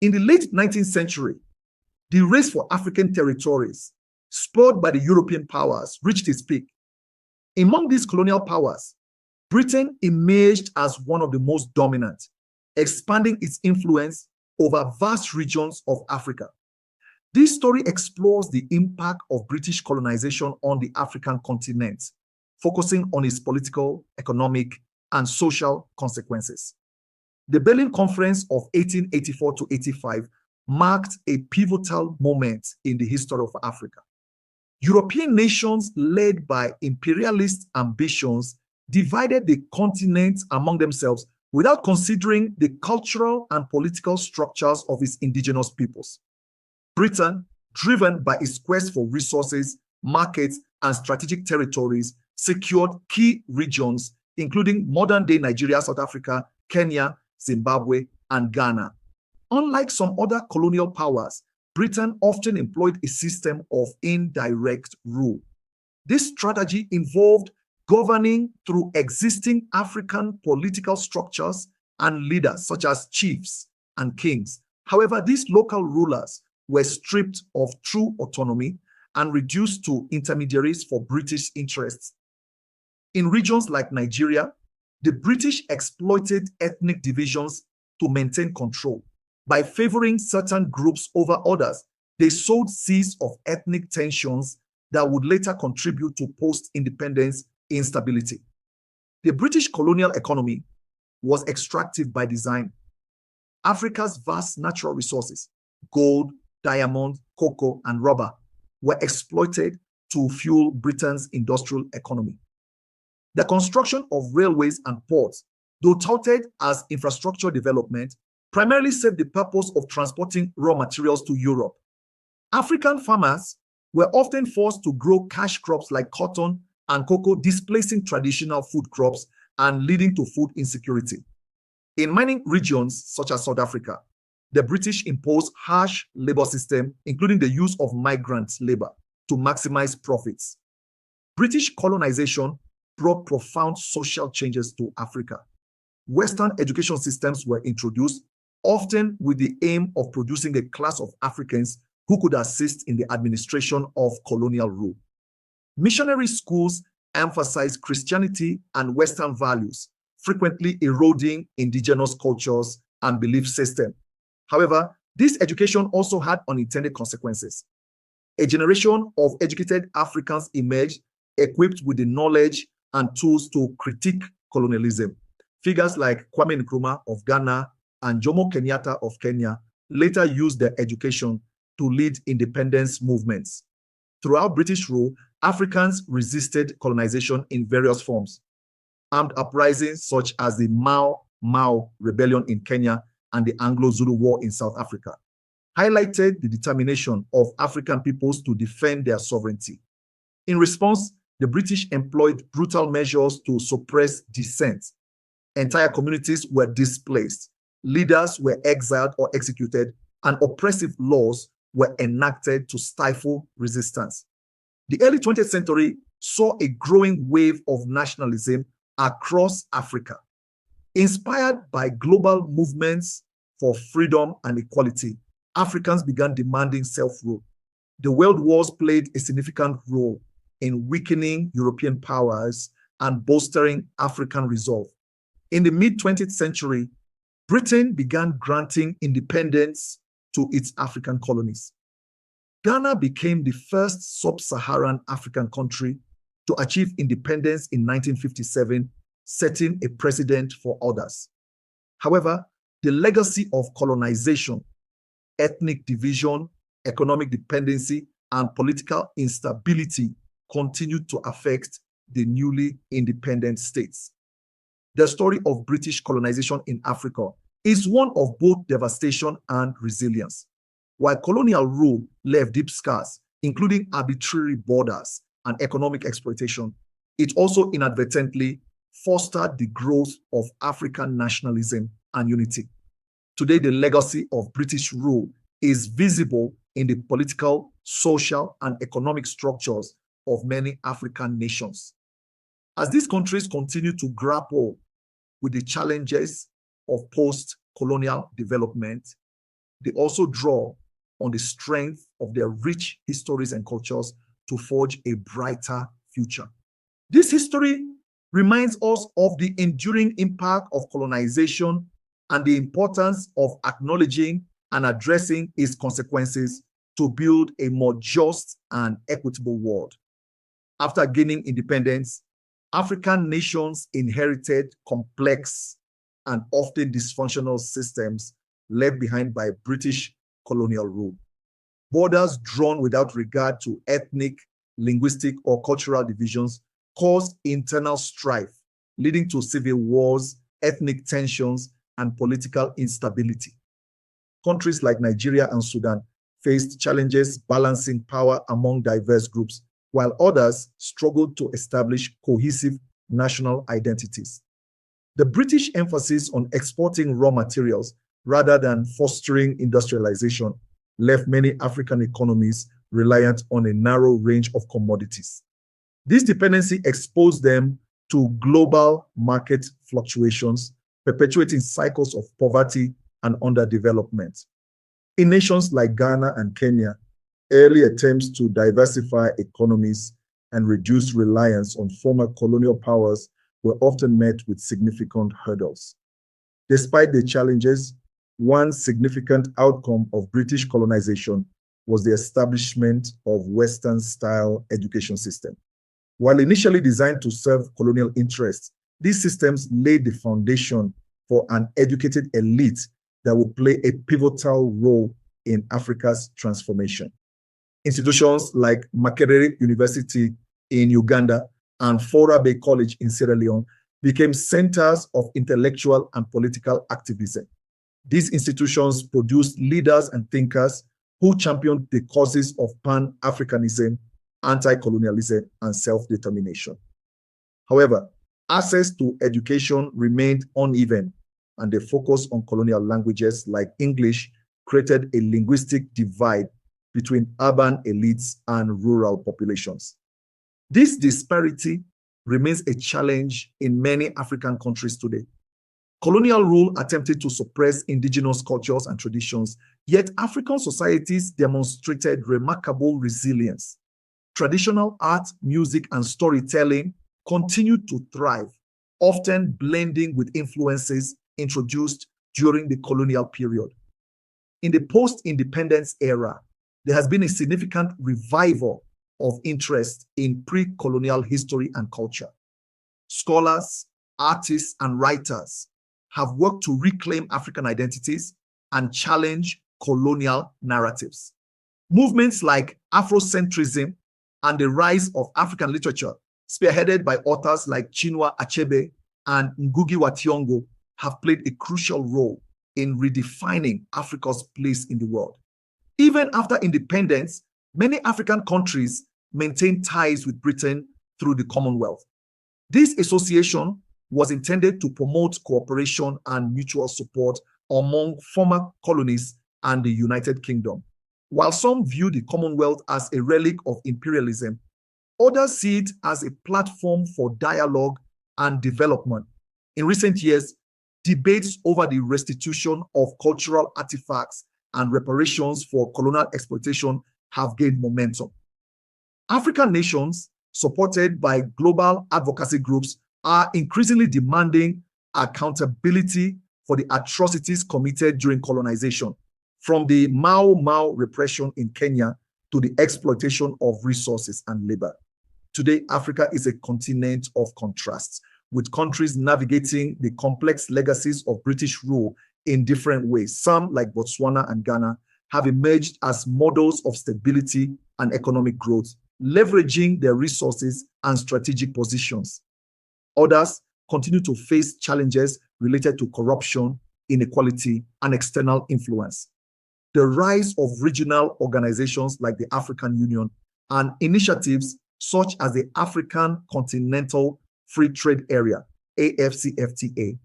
In the late 19th century, the race for African territories, spurred by the European powers, reached its peak. Among these colonial powers, Britain emerged as one of the most dominant, expanding its influence over vast regions of Africa. This story explores the impact of British colonization on the African continent, focusing on its political, economic, and social consequences. The Berlin Conference of 1884 to 85 marked a pivotal moment in the history of Africa. European nations led by imperialist ambitions divided the continent among themselves without considering the cultural and political structures of its indigenous peoples. Britain, driven by its quest for resources, markets, and strategic territories, secured key regions, including modern-day Nigeria, South Africa, Kenya, Zimbabwe, and Ghana. Unlike some other colonial powers, Britain often employed a system of indirect rule. This strategy involved governing through existing African political structures and leaders, such as chiefs and kings. However, these local rulers were stripped of true autonomy and reduced to intermediaries for British interests. In regions like Nigeria, the British exploited ethnic divisions to maintain control. By favoring certain groups over others, they sowed seeds of ethnic tensions that would later contribute to post-independence instability. The British colonial economy was extractive by design. Africa's vast natural resources, gold, diamond, cocoa, and rubber, were exploited to fuel Britain's industrial economy. The construction of railways and ports, though touted as infrastructure development, primarily served the purpose of transporting raw materials to Europe. African farmers were often forced to grow cash crops like cotton and cocoa, displacing traditional food crops and leading to food insecurity. In mining regions such as South Africa, the British imposed harsh labor system, including the use of migrant labor, to maximize profits. British colonization brought profound social changes to Africa. Western education systems were introduced, often with the aim of producing a class of Africans who could assist in the administration of colonial rule. Missionary schools emphasized Christianity and Western values, frequently eroding indigenous cultures and belief systems. However, this education also had unintended consequences. A generation of educated Africans emerged, equipped with the knowledge and tools to critique colonialism. Figures like Kwame Nkrumah of Ghana and Jomo Kenyatta of Kenya later used their education to lead independence movements. Throughout British rule, Africans resisted colonization in various forms. Armed uprisings such as the Mau Mau rebellion in Kenya and the Anglo-Zulu War in South Africa highlighted the determination of African peoples to defend their sovereignty. In response, the British employed brutal measures to suppress dissent. Entire communities were displaced, leaders were exiled or executed, and oppressive laws were enacted to stifle resistance. The early 20th century saw a growing wave of nationalism across Africa. Inspired by global movements for freedom and equality, Africans began demanding self-rule. The world wars played a significant role in weakening European powers and bolstering African resolve. In the mid-20th century, Britain began granting independence to its African colonies. Ghana became the first sub-Saharan African country to achieve independence in 1957, setting a precedent for others. However, the legacy of colonization, ethnic division, economic dependency, and political instability continued to affect the newly independent states. The story of British colonization in Africa is one of both devastation and resilience. While colonial rule left deep scars, including arbitrary borders and economic exploitation, it also inadvertently fostered the growth of African nationalism and unity. Today, the legacy of British rule is visible in the political, social, and economic structures of many African nations. As these countries continue to grapple with the challenges of post-colonial development, they also draw on the strength of their rich histories and cultures to forge a brighter future. This history reminds us of the enduring impact of colonization and the importance of acknowledging and addressing its consequences to build a more just and equitable world. After gaining independence, African nations inherited complex and often dysfunctional systems left behind by British colonial rule. Borders drawn without regard to ethnic, linguistic, or cultural divisions caused internal strife, leading to civil wars, ethnic tensions, and political instability. Countries like Nigeria and Sudan faced challenges balancing power among diverse groups, while others struggled to establish cohesive national identities. The British emphasis on exporting raw materials rather than fostering industrialization left many African economies reliant on a narrow range of commodities. This dependency exposed them to global market fluctuations, perpetuating cycles of poverty and underdevelopment. In nations like Ghana and Kenya, early attempts to diversify economies and reduce reliance on former colonial powers were often met with significant hurdles. Despite the challenges, one significant outcome of British colonization was the establishment of Western-style education system. While initially designed to serve colonial interests, these systems laid the foundation for an educated elite that would play a pivotal role in Africa's transformation. Institutions like Makerere University in Uganda and Fora Bay College in Sierra Leone became centers of intellectual and political activism. These institutions produced leaders and thinkers who championed the causes of Pan-Africanism, anti-colonialism, and self-determination. However, access to education remained uneven, and the focus on colonial languages like English created a linguistic divide between urban elites and rural populations. This disparity remains a challenge in many African countries today. Colonial rule attempted to suppress indigenous cultures and traditions, yet African societies demonstrated remarkable resilience. Traditional art, music, and storytelling continued to thrive, often blending with influences introduced during the colonial period. In the post-independence era, there has been a significant revival of interest in pre-colonial history and culture. Scholars, artists, and writers have worked to reclaim African identities and challenge colonial narratives. Movements like Afrocentrism and the rise of African literature, spearheaded by authors like Chinua Achebe and Ngugi wa Thiong'o, have played a crucial role in redefining Africa's place in the world. Even after independence, many African countries maintain ties with Britain through the Commonwealth. This association was intended to promote cooperation and mutual support among former colonies and the United Kingdom. While some view the Commonwealth as a relic of imperialism, others see it as a platform for dialogue and development. In recent years, debates over the restitution of cultural artifacts and reparations for colonial exploitation have gained momentum. African nations, supported by global advocacy groups, are increasingly demanding accountability for the atrocities committed during colonization, from the Mau Mau repression in Kenya to the exploitation of resources and labor. Today, Africa is a continent of contrasts, with countries navigating the complex legacies of British rule in different ways. Some, like Botswana and Ghana, have emerged as models of stability and economic growth, leveraging their resources and strategic positions. Others continue to face challenges related to corruption, inequality, and external influence. The rise of regional organizations like the African Union and initiatives such as the African Continental Free Trade Area, AFCFTA,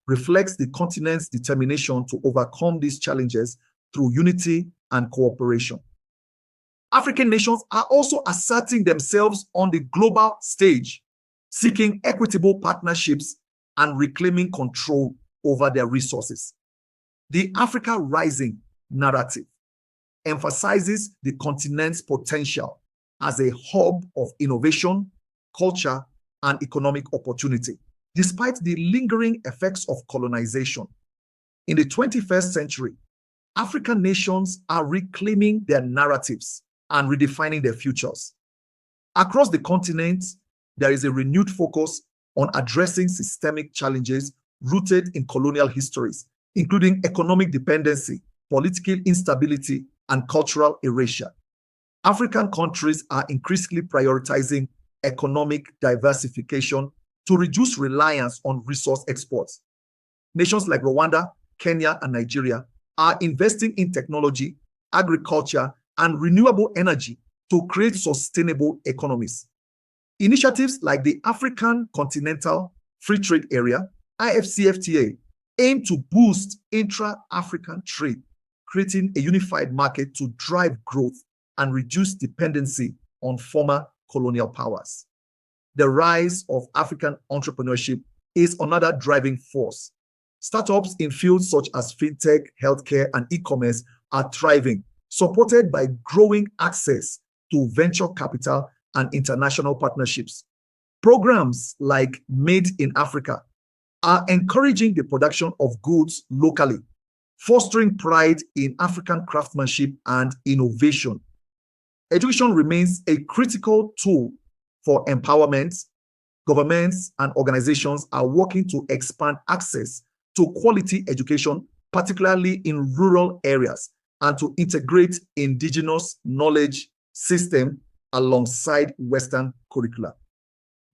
reflects the continent's determination to overcome these challenges through unity and cooperation. African nations are also asserting themselves on the global stage, seeking equitable partnerships and reclaiming control over their resources. The Africa Rising narrative emphasizes the continent's potential as a hub of innovation, culture, and economic opportunity, despite the lingering effects of colonization. In the 21st century, African nations are reclaiming their narratives and redefining their futures. Across the continent, there is a renewed focus on addressing systemic challenges rooted in colonial histories, including economic dependency, political instability, and cultural erasure. African countries are increasingly prioritizing economic diversification to reduce reliance on resource exports. Nations like Rwanda, Kenya, and Nigeria are investing in technology, agriculture, and renewable energy to create sustainable economies. Initiatives like the African Continental Free Trade Area, IFCFTA, aim to boost intra-African trade, creating a unified market to drive growth and reduce dependency on former colonial powers. The rise of African entrepreneurship is another driving force. Startups in fields such as fintech, healthcare, and e-commerce are thriving, supported by growing access to venture capital and international partnerships. Programs like Made in Africa are encouraging the production of goods locally, fostering pride in African craftsmanship and innovation. Education remains a critical tool for empowerment. Governments and organizations are working to expand access to quality education, particularly in rural areas, and to integrate indigenous knowledge system alongside Western curricula.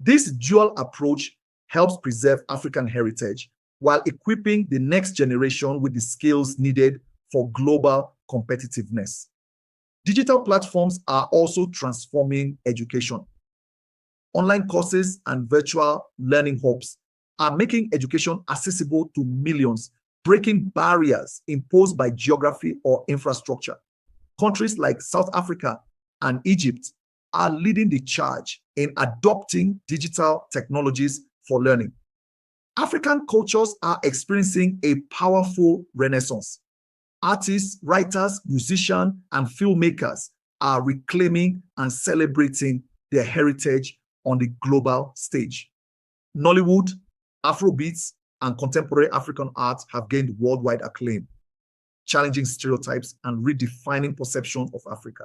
This dual approach helps preserve African heritage while equipping the next generation with the skills needed for global competitiveness. Digital platforms are also transforming education. Online courses and virtual learning hubs are making education accessible to millions, breaking barriers imposed by geography or infrastructure. Countries like South Africa and Egypt are leading the charge in adopting digital technologies for learning. African cultures are experiencing a powerful renaissance. Artists, writers, musicians, and filmmakers are reclaiming and celebrating their heritage on the global stage. Nollywood, Afrobeats, and contemporary African art have gained worldwide acclaim, challenging stereotypes and redefining perception of Africa.